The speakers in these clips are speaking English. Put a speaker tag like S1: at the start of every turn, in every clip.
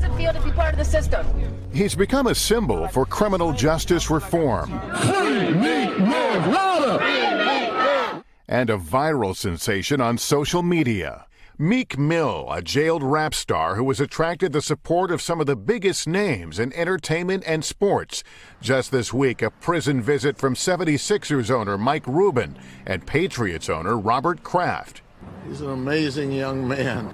S1: does it feel to be part of the system?
S2: He's become a symbol for criminal justice reform and a viral sensation on social media. Meek Mill, a jailed rap star who has attracted the support of some of the biggest names in entertainment and sports. Just this week, a prison visit from 76ers owner Mike Rubin and Patriots owner Robert Kraft.
S3: He's an amazing young man.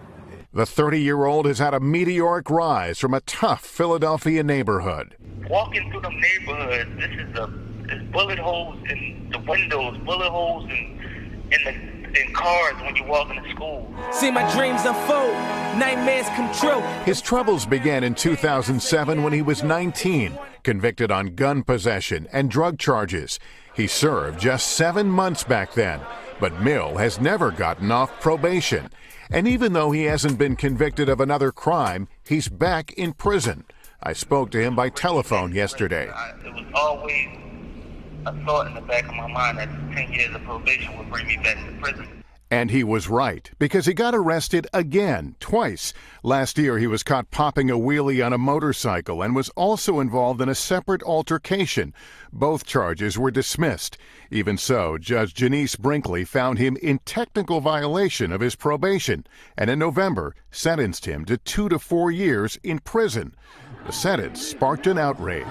S2: The 30-year-old has had a meteoric rise from a tough Philadelphia neighborhood.
S4: Walking through the neighborhood, there's bullet holes in the windows, bullet holes in cars when you walk into school.
S5: See my dreams unfold, nightmares come true.
S2: His troubles began in 2007 when he was 19, convicted on gun possession and drug charges. He served just 7 months back then, but Mill has never gotten off probation. And even though he hasn't been convicted of another crime, he's back in prison. I spoke to him by telephone yesterday.
S4: It was always a thought in the back of my mind that 10 years of probation would bring me back to prison.
S2: And he was right, because he got arrested again, twice. Last year, he was caught popping a wheelie on a motorcycle and was also involved in a separate altercation. Both charges were dismissed. Even so, Judge Janice Brinkley found him in technical violation of his probation and in November sentenced him to 2 to 4 years in prison. The sentence sparked an outrage.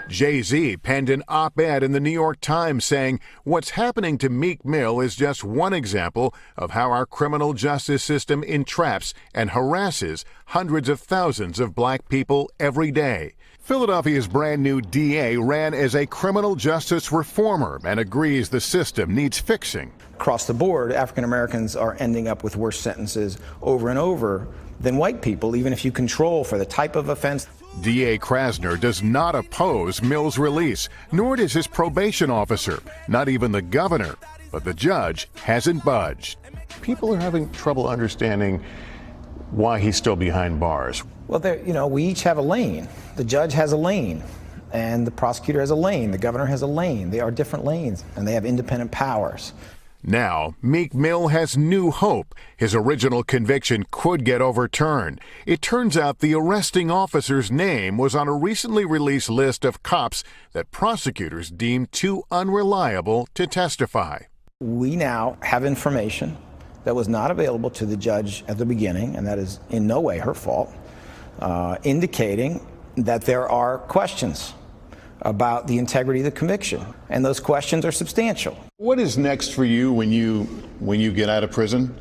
S2: JayZ penned an op-ed in the New York Times saying, "What's happening to Meek Mill is just one example of how our criminal justice system entraps and harasses hundreds of thousands of black people every day." Philadelphia's brand new DA ran as a criminal justice reformer and agrees the system needs fixing.
S6: Across the board, African Americans are ending up with worse sentences over and over than white people, even if you control for the type of offense.
S2: DA Krasner does not oppose Mill's release, nor does his probation officer, not even the governor. But the judge hasn't budged. People are having trouble understanding why he's still behind bars.
S6: Well, we each have a lane. The judge has a lane, and the prosecutor has a lane. The governor has a lane. They are different lanes, and they have independent powers.
S2: Now, Meek Mill has new hope. His original conviction could get overturned. It turns out the arresting officer's name was on a recently released list of cops that prosecutors deemed too unreliable to testify.
S6: We now have information that was not available to the judge at the beginning, and that is in no way her fault, indicating that there are questions about the integrity of the conviction, and those questions are substantial.
S2: What is next for you when you get out of prison?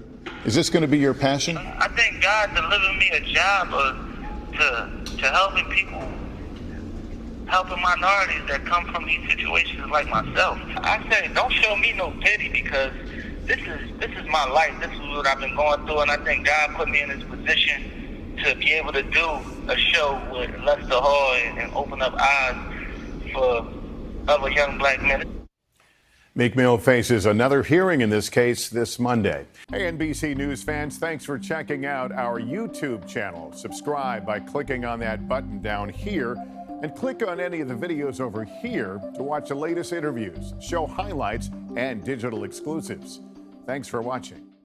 S2: Is this going to be your passion?
S4: I think God delivered me a job to helping people, helping minorities that come from these situations like myself. I say, don't show me no pity, because this is my life. This is what I've been going through, and I think God put me in this position to be able to do a show with Lester Holt and open up eyes for other young black men.
S2: Meek Mill faces another hearing in this case this Monday. Hey, NBC News fans, thanks for checking out our YouTube channel. Subscribe by clicking on that button down here, and click on any of the videos over here to watch the latest interviews, show highlights, and digital exclusives. Thanks for watching.